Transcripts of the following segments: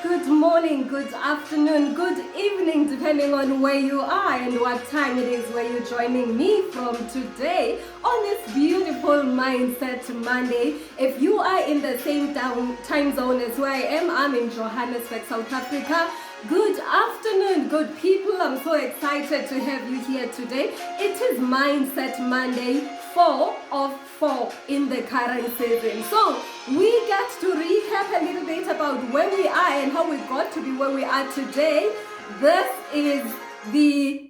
Good morning, good afternoon, good evening, depending on where you are and what time it is where you're joining me from today on this beautiful Mindset Monday. If you are in the same time zone as where I am, I'm in Johannesburg, South Africa. Good afternoon, good people. I'm so excited to have you here today. It is Mindset Monday, 4 of 4 in the current season. So we get to recap a little bit about where we are and how we got to be where we are today. This is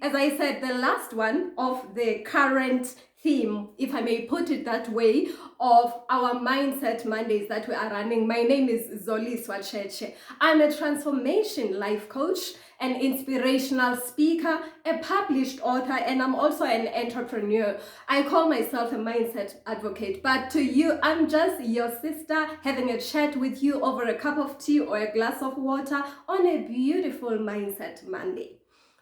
as I said, the last one of the current theme, if I may put it that way, of our Mindset Mondays that we are running. My name is Zoliswa Cheche. I'm a transformation life coach, an inspirational speaker, a published author, and I'm also an entrepreneur. I call myself a mindset advocate, but to you, I'm just your sister having a chat with you over a cup of tea or a glass of water on a beautiful Mindset Monday.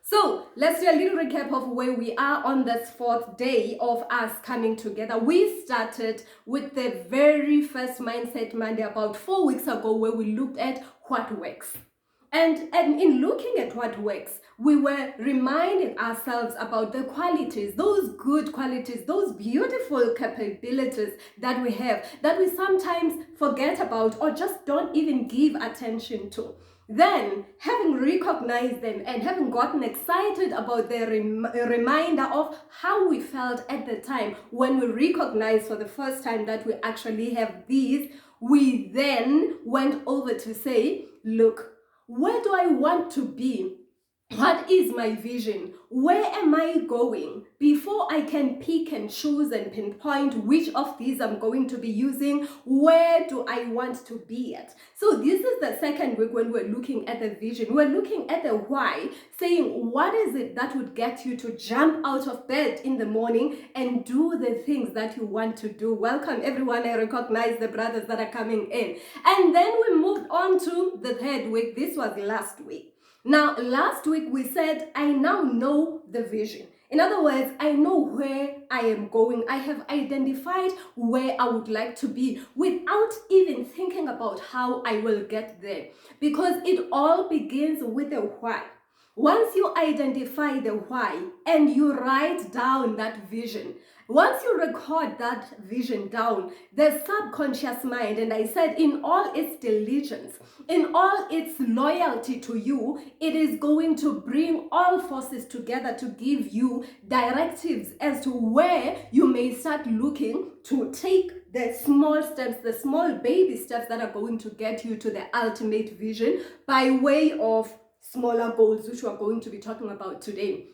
So let's do a little recap of where we are on this fourth day of us coming together. We started with the very first Mindset Monday about 4 weeks ago, where we looked at what works. And in looking at what works, we were reminding ourselves about the qualities, those good qualities, those beautiful capabilities that we have, that we sometimes forget about or just don't even give attention to. Then, having recognized them and having gotten excited about the reminder of how we felt at the time when we recognized for the first time that we actually have these, we then went over to say, look, where do I want to be? What is my vision? Where am I going? Before I can pick and choose and pinpoint which of these I'm going to be using, where do I want to be at? So this is the second week when we're looking at the vision. We're looking at the why, saying what is it that would get you to jump out of bed in the morning and do the things that you want to do. Welcome everyone. I recognize the brothers that are coming in. And then we moved on to the third week. This was last week. Now, last week we said, I now know the vision. In other words, I know where I am going. I have identified where I would like to be without even thinking about how I will get there. Because it all begins with the why. Once you identify the why and you write down that vision, once you record that vision down, the subconscious mind, and I said in all its diligence, in all its loyalty to you, it is going to bring all forces together to give you directives as to where you may start looking to take the small steps, the small baby steps that are going to get you to the ultimate vision by way of smaller goals, which we're going to be talking about today.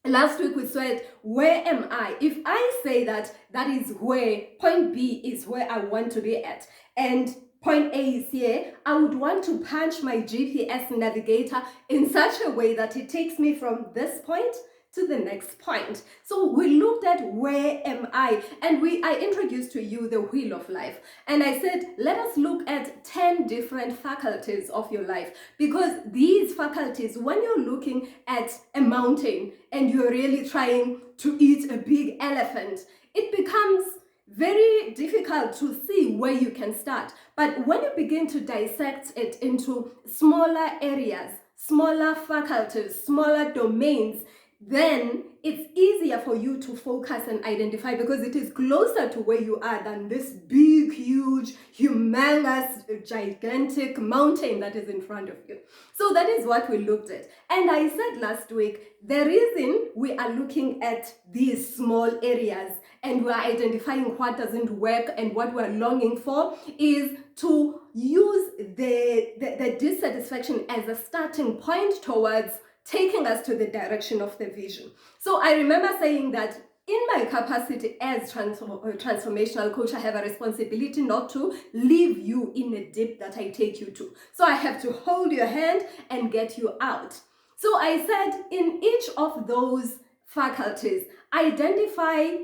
Last week we said, where am I? If I say that is where, point B is where I want to be at, and point A is here, I would want to punch my GPS navigator in such a way that it takes me from this point to the next point. So we looked at where am I, and I introduced to you the wheel of life, and I said let us look at 10 different faculties of your life, because these faculties, when you're looking at a mountain and you're really trying to eat a big elephant, it becomes very difficult to see where you can start. But when you begin to dissect it into smaller areas, smaller faculties, smaller domains, then it's easier for you to focus and identify, because it is closer to where you are than this big, huge, humongous, gigantic mountain that is in front of you. So that is what we looked at. And I said last week, the reason we are looking at these small areas and we're identifying what doesn't work and what we're longing for is to use the dissatisfaction as a starting point towards taking us to the direction of the vision. So I remember saying that in my capacity as transformational coach, I have a responsibility not to leave you in a dip that I take you to. So I have to hold your hand and get you out. So I said in each of those faculties, identify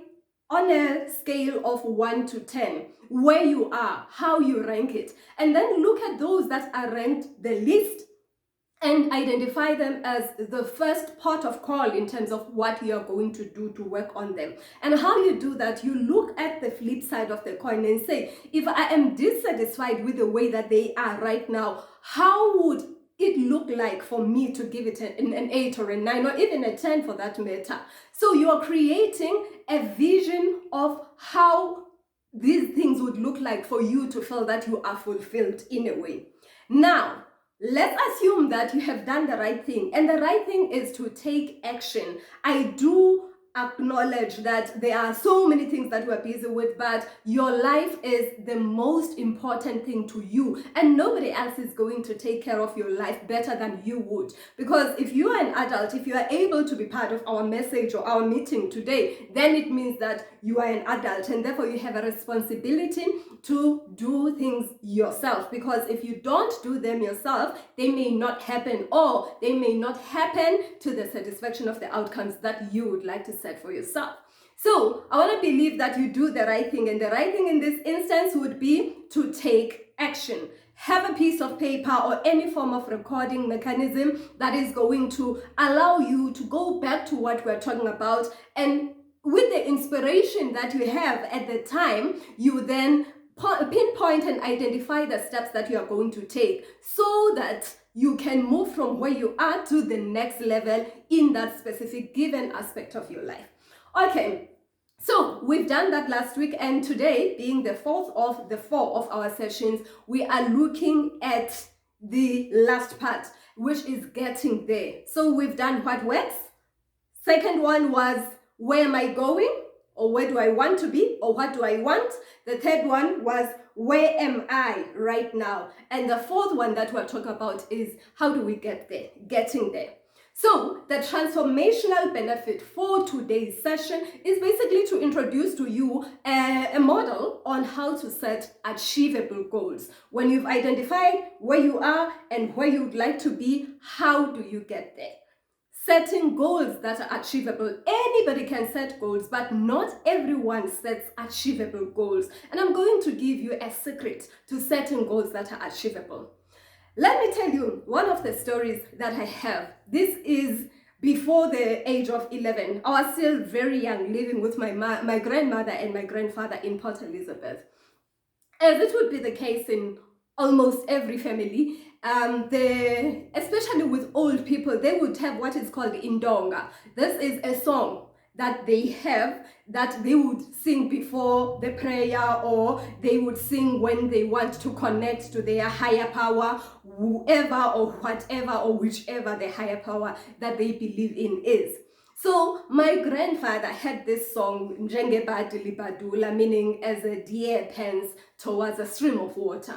on a scale of 1 to 10 where you are, how you rank it, and then look at those that are ranked the least and identify them as the first port of call in terms of what you're going to do to work on them. And how you do that, you look at the flip side of the coin and say, if I am dissatisfied with the way that they are right now, how would it look like for me to give it an 8 or a 9 or even a 10 for that matter? So you are creating a vision of how these things would look like for you to feel that you are fulfilled in a way. Now, let's assume that you have done the right thing, and the right thing is to take action. I do acknowledge that there are so many things that we're busy with, but your life is the most important thing to you, and nobody else is going to take care of your life better than you would. Because if you are an adult, if you are able to be part of our message or our meeting today, then it means that you are an adult, and therefore you have a responsibility to do things yourself. Because if you don't do them yourself, they may not happen, or they may not happen to the satisfaction of the outcomes that you would like to set for yourself. So I want to believe that you do the right thing, and the right thing in this instance would be to take action. Have a piece of paper or any form of recording mechanism that is going to allow you to go back to what we're talking about, and with the inspiration that you have at the time, you then pinpoint and identify the steps that you are going to take so that you can move from where you are to the next level in that specific given aspect of your life. Okay, so we've done that last week, and today, being the fourth of the 4 of our sessions, we are looking at the last part, which is getting there. So we've done what works. Second one was, where am I going? Or where do I want to be? Or what do I want? The third one was, where am I right now? And the fourth one that we're talking about is, how do we get there? Getting there. So the transformational benefit for today's session is basically to introduce to you a model on how to set achievable goals. When you've identified where you are and where you would like to be, how do you get there? Setting goals that are achievable. Anybody can set goals, but not everyone sets achievable goals. And I'm going to give you a secret to setting goals that are achievable. Let me tell you one of the stories that I have. This is before the age of 11. I was still very young, living with my grandmother and my grandfather in Port Elizabeth. As it would be the case in almost every family, especially with old people, they would have what is called indonga. This is a song that they have that they would sing before the prayer, or they would sing when they want to connect to their higher power, whoever or whatever or whichever the higher power that they believe in is. So my grandfather had this song, Njengebhadi libadula, meaning as a deer pants towards a stream of water.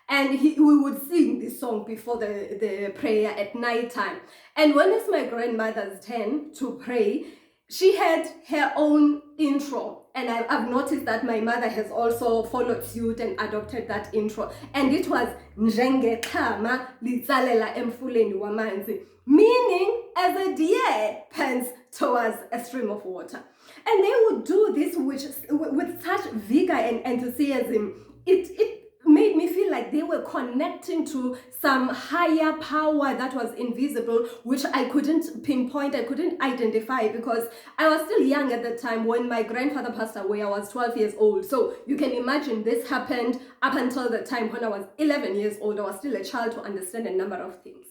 And we would sing this song before the prayer at night time. And when it's my grandmother's turn to pray, she had her own intro. And I've noticed that my mother has also followed suit and adopted that intro. And it was Njengexhama litsalela emfuleni wamanzi, meaning as a deer pants towards a stream of water. And they would do this with such vigor and enthusiasm. It made me feel like they were connecting to some higher power that was invisible, which I couldn't pinpoint, I couldn't identify, because I was still young at the time. When my grandfather passed away, I was 12 years old. So you can imagine this happened up until the time when I was 11 years old. I was still a child to understand a number of things.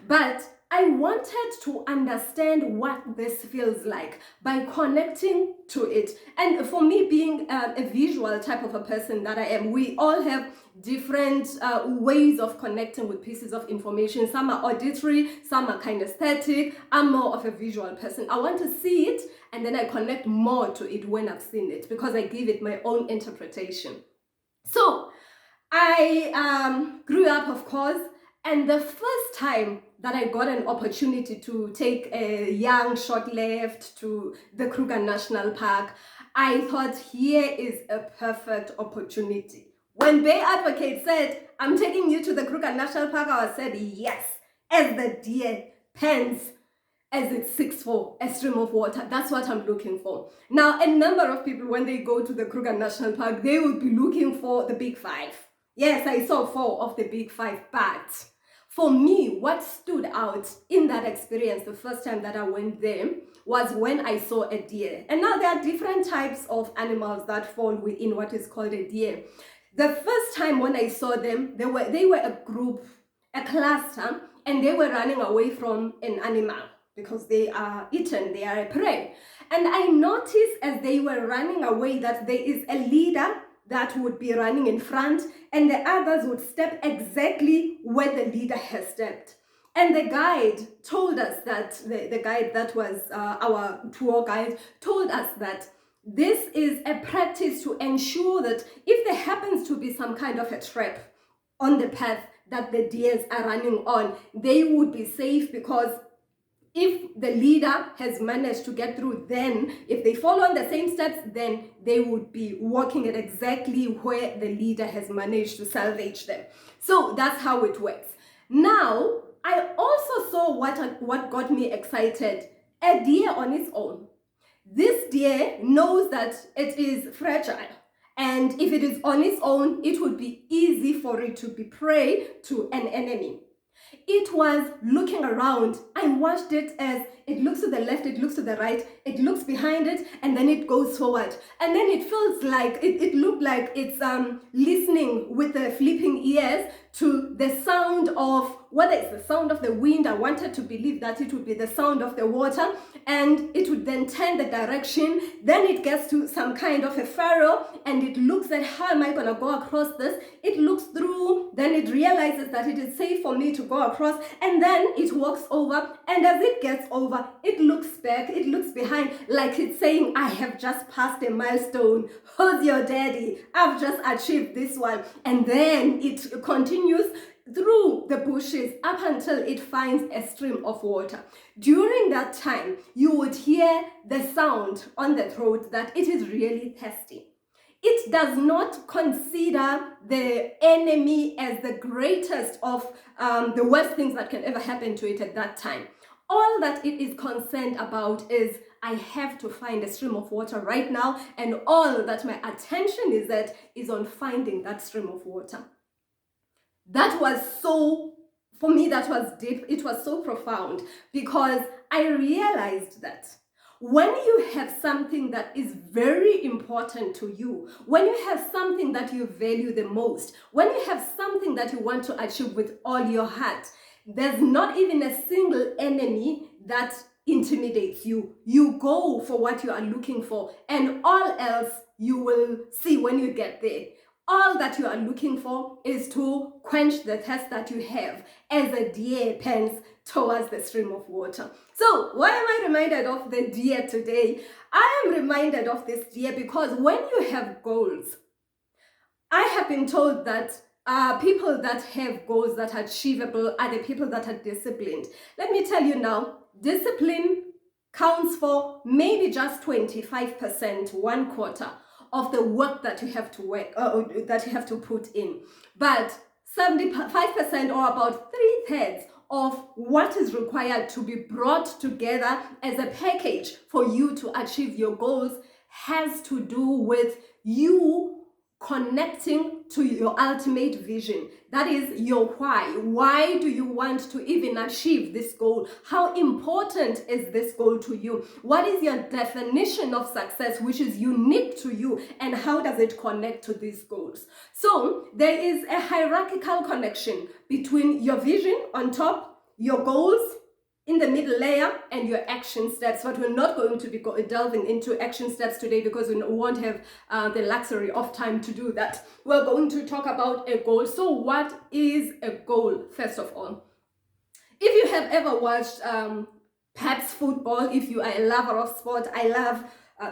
But I wanted to understand what this feels like by connecting to it. And for me, being a visual type of a person that I am, we all have different ways of connecting with pieces of information. Some are auditory, some are kinesthetic. I'm more of a visual person. I want to see it, and then I connect more to it when I've seen it, because I give it my own interpretation. So I grew up, of course, and the first time that I got an opportunity to take a young short left to the Kruger National Park, I thought, here is a perfect opportunity. When Bay Advocate said, I'm taking you to the Kruger National Park, I said, yes, as the deer pants as it seeks for a stream of water. That's what I'm looking for. Now, a number of people, when they go to the Kruger National Park, they would be looking for the big 5. Yes, I saw 4 of the big 5, but For me, what stood out in that experience the first time that I went there was when I saw a deer. And now there are different types of animals that fall within what is called a deer. The first time when I saw them, they were a group, a cluster, and they were running away from an animal because they are eaten, they are a prey. And I noticed as they were running away that there is a leader that would be running in front, and the others would step exactly where the leader has stepped. And the guide told us that, the guide that was our tour guide told us that this is a practice to ensure that if there happens to be some kind of a trap on the path that the deers are running on, they would be safe, because if the leader has managed to get through, then if they follow on the same steps, then they would be walking at exactly where the leader has managed to salvage them. So that's how it works. Now, I also saw what got me excited, a deer on its own. This deer knows that it is fragile, and if it is on its own, it would be easy for it to be prey to an enemy. It was looking around. I watched it as it looks to the left, it looks to the right, it looks behind it, and then it goes forward. And then it feels like, it looked like it's listening with the flipping ears to the sound of, whether it's the sound of the wind, I wanted to believe that it would be the sound of the water, and it would then turn the direction. Then it gets to some kind of a furrow, and it looks at, how am I going to go across this? It looks through, then it realizes that it is safe for me to go across, and then it walks over, and as it gets over, it looks back, it looks behind, like it's saying, I have just passed a milestone. Who's your daddy? I've just achieved this one. And then it continues through the bushes up until it finds a stream of water. During that time, you would hear the sound on the throat that it is really thirsty. It does not consider the enemy as the greatest of the worst things that can ever happen to it at that time. All that it is concerned about is, I have to find a stream of water right now, and all that my attention is on finding that stream of water. That was so, for me, that was deep. It was so profound, because I realized that when you have something that is very important to you, when you have something that you value the most, when you have something that you want to achieve with all your heart, there's not even a single enemy that intimidates you. You go for what you are looking for, and all else you will see when you get there. All that you are looking for is to quench the thirst that you have as a deer pants towards the stream of water. So why am I reminded of the deer today? I am reminded of this deer because when you have goals, I have been told that people that have goals that are achievable are the people that are disciplined. Let me tell you now, discipline counts for maybe just 25%, 1/4 of the work that you have to work, that you have to put in. But 75%, or about 3/3 of what is required to be brought together as a package for you to achieve your goals has to do with you connecting to your ultimate vision. That is your why. Why do you want to even achieve this goal? How important is this goal to you? What is your definition of success, which is unique to you, and how does it connect to these goals? So there is a hierarchical connection between your vision on top, your goals in the middle layer, and your action steps. But we're not going to be delving into action steps today because we won't have the luxury of time to do that. We're going to talk about a goal. So what is a goal, first of all? If you have ever watched perhaps football, if you are a lover of sport, I love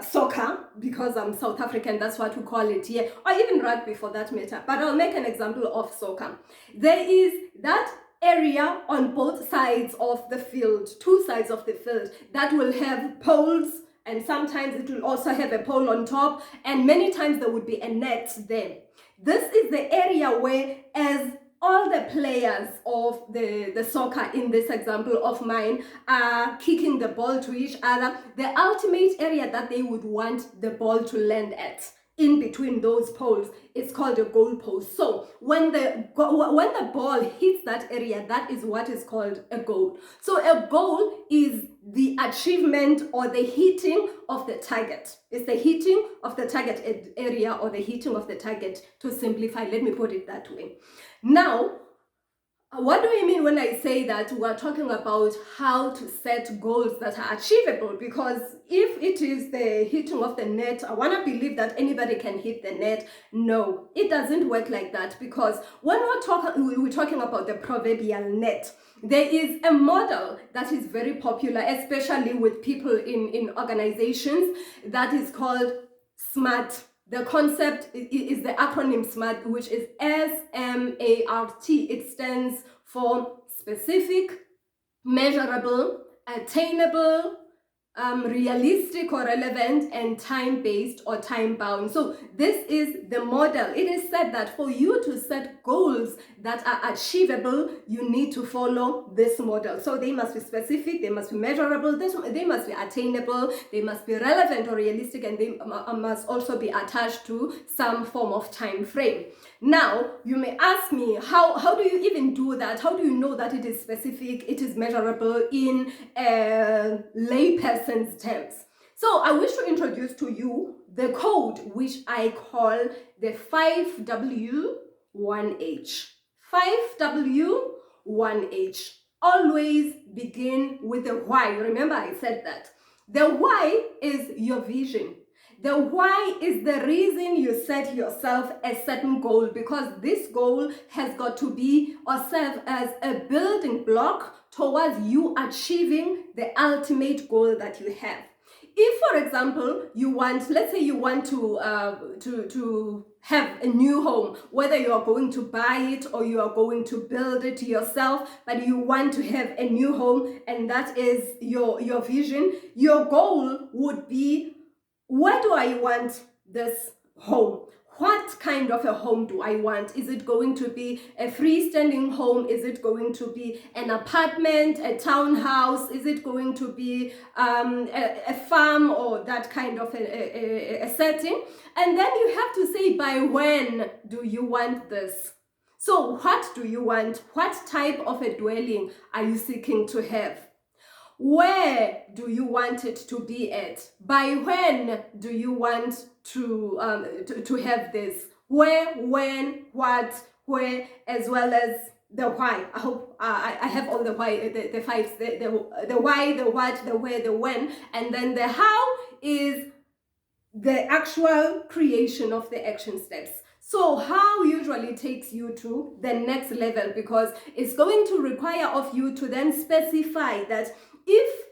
soccer because I'm South African, that's what we call it here, or even rugby for that matter. But I'll make an example of soccer. There is that area on both sides of the field, two sides of the field, that will have poles, and sometimes it will also have a pole on top, and many times there would be a net there. This is the area where, as all the players of the soccer in this example of mine are kicking the ball to each other, the ultimate area that they would want the ball to land at in between those poles is called a goal post. So when the ball hits that area, that is what is called a goal. So a goal is the achievement or the hitting of the target. It's the hitting of the target area or the hitting of the target, to simplify. Let me put it that way. Now, what do I mean when I say that we're talking about how to set goals that are achievable? Because if it is the hitting of the net, I want to believe that anybody can hit the net. No, it doesn't work like that, because when we're talking about the proverbial net, there is a model that is very popular, especially with people in organizations, that is called SMART. The concept is the acronym SMART, which is SMART. It stands for specific, measurable, attainable, realistic or relevant, and time-based or time-bound. So this is the model. It is said that for you to set goals that are achievable, you need to follow this model. So they must be specific, they must be measurable, they must be attainable, they must be relevant or realistic, and they must also be attached to some form of time frame. Now, you may ask me, how do you even do that? How do you know that it is specific, it is measurable in a layperson's terms? So I wish to introduce to you the code, which I call the 5W1H. 5W1H. Always begin with the why. Remember, I said that. The why is your vision. The why is the reason you set yourself a certain goal, because this goal has got to be or serve as a building block towards you achieving the ultimate goal that you have. If, for example, let's say you want to have a new home, whether you are going to buy it or you are going to build it yourself, but you want to have a new home, and that is your vision, your goal would be, where do I want this home? What kind of a home do I want? Is it going to be a freestanding home? Is it going to be an apartment, a townhouse? Is it going to be a farm or that kind of a setting? And then you have to say, by when do you want this? So what do you want? What type of a dwelling are you seeking to have? Where do you want it to be at? By when do you want to have this? Where, when, what, where, as well as the why. I hope I have all the why, the fives, the why, the what, the where, the when, and then the how is the actual creation of the action steps. So how usually takes you to the next level, because it's going to require of you to then specify that if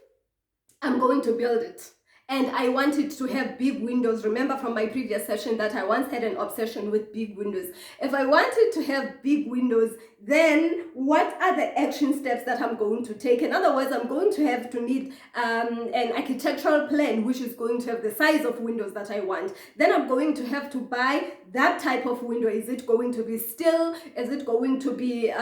I'm going to build it and I want it to have big windows. Remember from my previous session that I once had an obsession with big windows. If I wanted to have big windows, then what are the action steps that I'm going to take? In other words, I'm going to have to need an architectural plan, which is going to have the size of windows that I want. Then I'm going to have to buy that type of window. Is it going to be steel? Is it going to be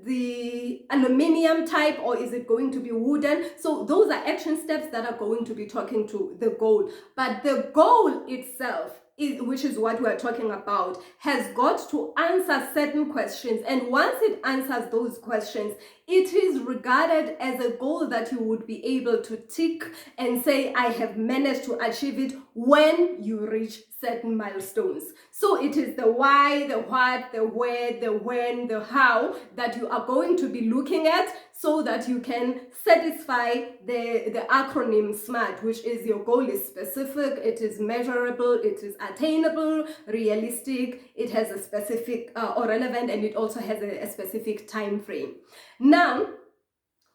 the aluminium type, or is it going to be wooden? So those are action steps that are going to be talking to the goal. But the goal itself, which is what we're talking about, has got to answer certain questions. And once it answers those questions, it is regarded as a goal that you would be able to tick and say, I have managed to achieve it when you reach certain milestones. So it is the why, the what, the where, the when, the how that you are going to be looking at, so that you can satisfy the acronym SMART, which is your goal is specific, it is measurable, it is attainable, realistic, it has a specific or relevant, and it also has a specific time frame. Now,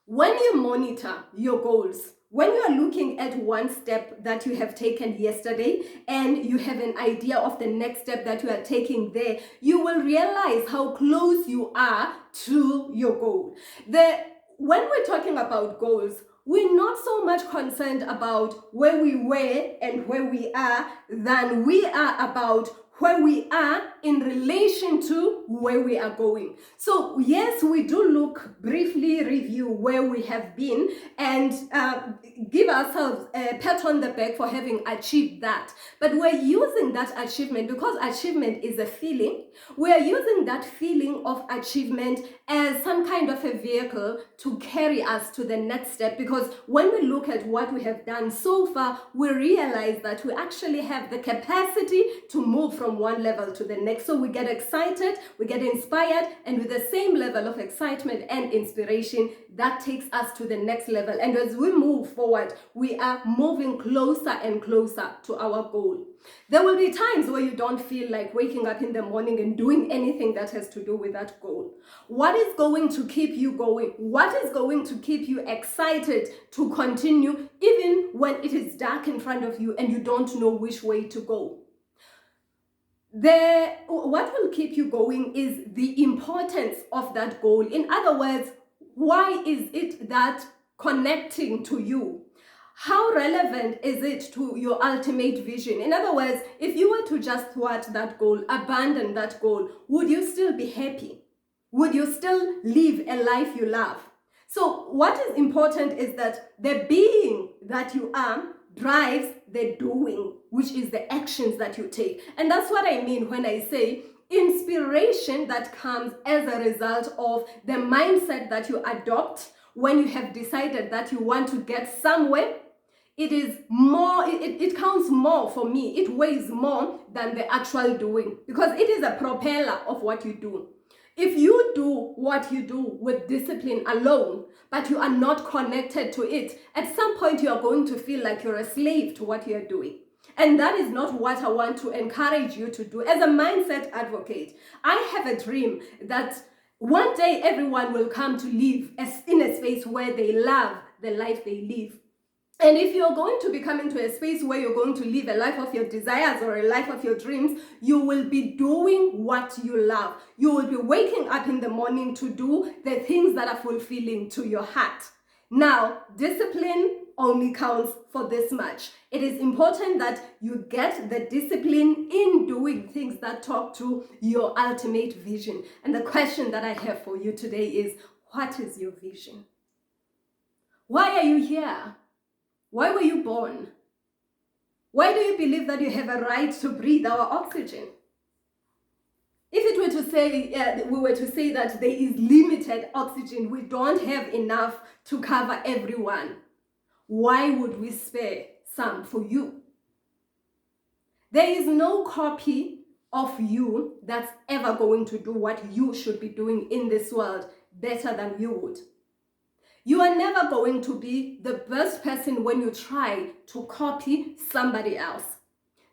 when you monitor your goals, when you are looking at one step that you have taken yesterday and you have an idea of the next step that you are taking there, you will realize how close you are to your goal. When we're talking about goals, we're not so much concerned about where we were and where we are than we are about where we are in relation to where we are going. So yes, we do look, briefly review where we have been and give ourselves a pat on the back for having achieved that. But we're using that achievement, because achievement is a feeling, we're using that feeling of achievement as some kind of a vehicle to carry us to the next step. Because when we look at what we have done so far, we realize that we actually have the capacity to move from one level to the next. So we get excited, we get inspired, and with the same level of excitement and inspiration, that takes us to the next level. And as we move forward, we are moving closer and closer to our goal. There will be times where you don't feel like waking up in the morning and doing anything that has to do with that goal. What is going to keep you going? What is going to keep you excited to continue even when it is dark in front of you and you don't know which way to go? What will keep you going is the importance of that goal. In other words, why is it that connecting to you? How relevant is it to your ultimate vision? In other words, if you were to just thwart that goal, abandon that goal, would you still be happy? Would you still live a life you love? So what is important is that the being that you are drives the doing, which is the actions that you take. And that's what I mean when I say inspiration that comes as a result of the mindset that you adopt when you have decided that you want to get somewhere. It is more, it counts more for me. It weighs more than the actual doing, because it is a propeller of what you do. If you do what you do with discipline alone, but you are not connected to it, at some point you are going to feel like you're a slave to what you're doing. And that is not what I want to encourage you to do. As a mindset advocate, I have a dream that one day everyone will come to live in a space where they love the life they live. And if you're going to be coming to a space where you're going to live a life of your desires or a life of your dreams, you will be doing what you love. You will be waking up in the morning to do the things that are fulfilling to your heart. Now, discipline only counts for this much. It is important that you get the discipline in doing things that talk to your ultimate vision. And the question that I have for you today is, what is your vision? Why are you here? Why were you born? Why do you believe that you have a right to breathe our oxygen? If it were to say, we were to say that there is limited oxygen, we don't have enough to cover everyone, why would we spare some for you? There is no copy of you that's ever going to do what you should be doing in this world better than you would. You are never going to be the best person when you try to copy somebody else.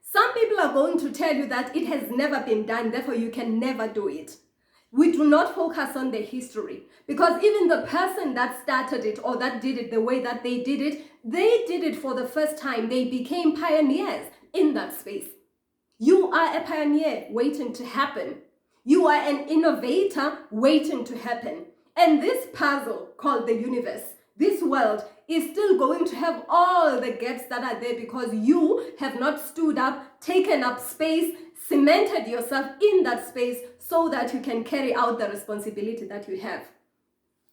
Some people are going to tell you that it has never been done, therefore you can never do it. We do not focus on the history, because even the person that started it or that did it the way that they did it for the first time. They became pioneers in that space. You are a pioneer waiting to happen. You are an innovator waiting to happen. And this puzzle called the universe, this world, is still going to have all the gaps that are there because you have not stood up, taken up space, cemented yourself in that space so that you can carry out the responsibility that you have.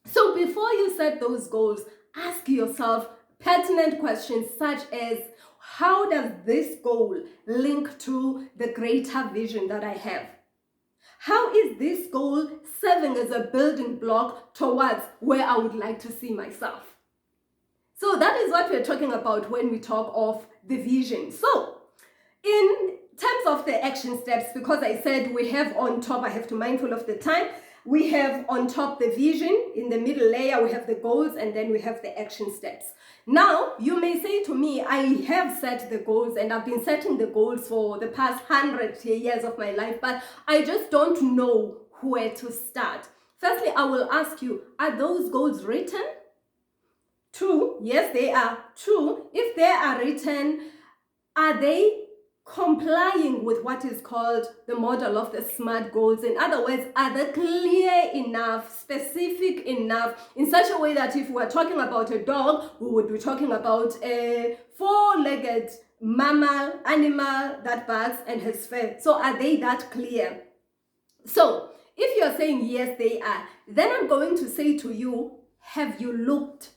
So before you set those goals, ask yourself pertinent questions such as, how does this goal link to the greater vision that I have? How is this goal serving as a building block towards where I would like to see myself? So that is what we're talking about when we talk of the vision. So in terms of the action steps, because I said we have on top, I have to be mindful of the time, we have on top the vision, in the middle layer we have the goals, and then we have the action steps. Now, you may say to me, I have set the goals and I've been setting the goals for the past 100 years of my life, but I just don't know where to start. Firstly, I will ask you, are those goals written? Two, yes, they are. Two, if they are written, are they complying with what is called the model of the SMART goals? In other words, are they clear enough, specific enough, in such a way that if we're talking about a dog, we would be talking about a four-legged mammal, animal that barks and has fur. So are they that clear? So if you're saying yes, they are, then I'm going to say to you, have you looked?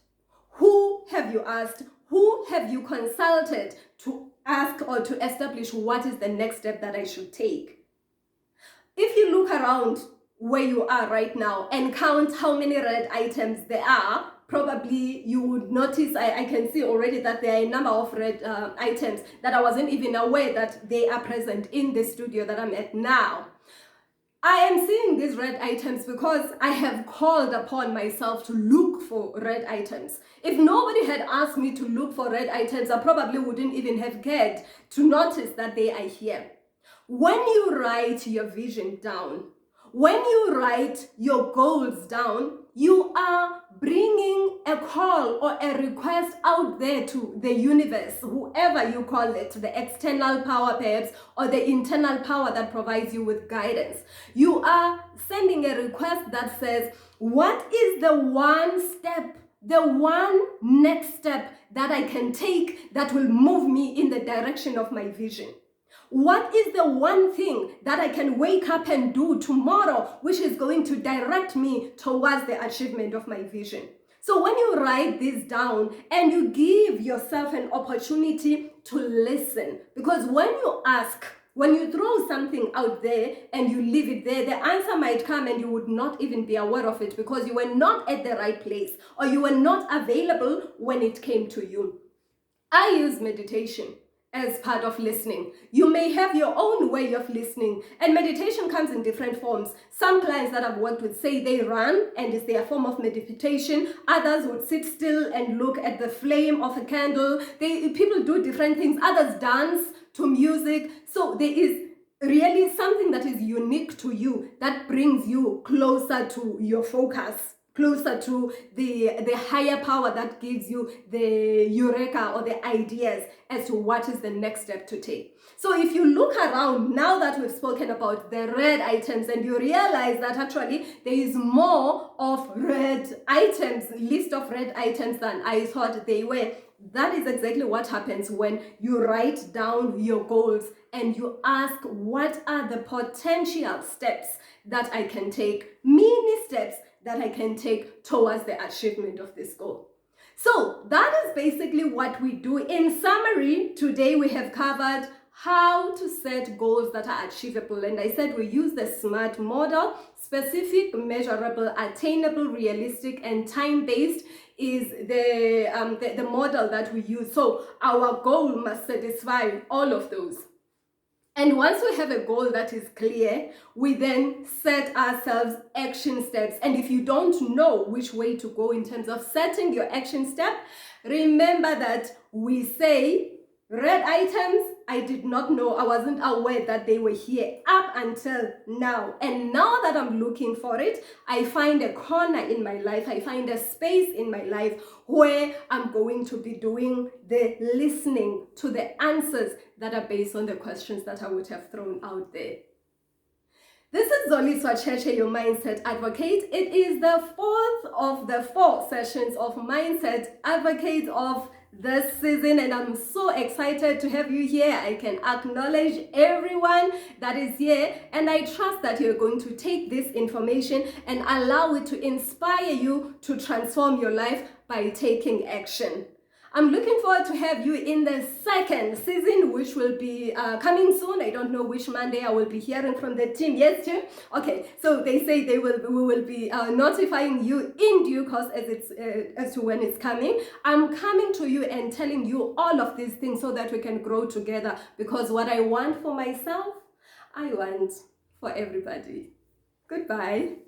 Who have you asked? Who have you consulted to ask or to establish what is the next step that I should take? If you look around where you are right now and count how many red items there are, probably you would notice, I can see already that there are a number of red items that I wasn't even aware that they are present in the studio that I'm at now. I am seeing these red items because I have called upon myself to look for red items. If nobody had asked me to look for red items, I probably wouldn't even have cared to notice that they are here. When you write your vision down, when you write your goals down, you are bringing a call or a request out there to the universe, whoever you call it, the external power perhaps, or the internal power that provides you with guidance. You are sending a request that says, what is the one step, the one next step that I can take that will move me in the direction of my vision? What is the one thing that I can wake up and do tomorrow which is going to direct me towards the achievement of my vision? So when you write this down and you give yourself an opportunity to listen, because when you ask, when you throw something out there and you leave it there, the answer might come and you would not even be aware of it because you were not at the right place or you were not available when it came to you. I use meditation as part of listening. You may have your own way of listening, and meditation comes in different forms. Some clients that I've worked with say they run and it's their form of meditation. Others would sit still and look at the flame of a candle. People do different things. Others dance to music. So there is really something that is unique to you that brings you closer to your focus, closer to the higher power that gives you the eureka or the ideas as to what is the next step to take. So if you look around, now that we've spoken about the red items and you realize that actually there is more of red items, list of red items than I thought they were, that is exactly what happens when you write down your goals and you ask, what are the potential steps that I can take, mini steps that I can take towards the achievement of this goal. So that is basically what we do. In summary, today we have covered how to set goals that are achievable. And I said we use the SMART model: specific, measurable, attainable, realistic, and time-based is the model that we use. So our goal must satisfy all of those. And once we have a goal that is clear, we then set ourselves action steps. And if you don't know which way to go in terms of setting your action step, remember that we say, red items, I did not know, I wasn't aware that they were here up until now. And now that I'm looking for it, I find a corner in my life, I find a space in my life where I'm going to be doing the listening to the answers that are based on the questions that I would have thrown out there. This is Zoliswa Cheche, your Mindset Advocate. It is the fourth of the 4 sessions of Mindset Advocate of this season, and I'm so excited to have you here. I can acknowledge everyone that is here, and I trust that you're going to take this information and allow it to inspire you to transform your life by taking action. I'm looking forward to have you in the 2nd season, which will be coming soon. I don't know which Monday I will be hearing from the team. Yes, Jim? Okay, so they say we will be notifying you in due course as to when it's coming. I'm coming to you and telling you all of these things so that we can grow together, because what I want for myself, I want for everybody. Goodbye.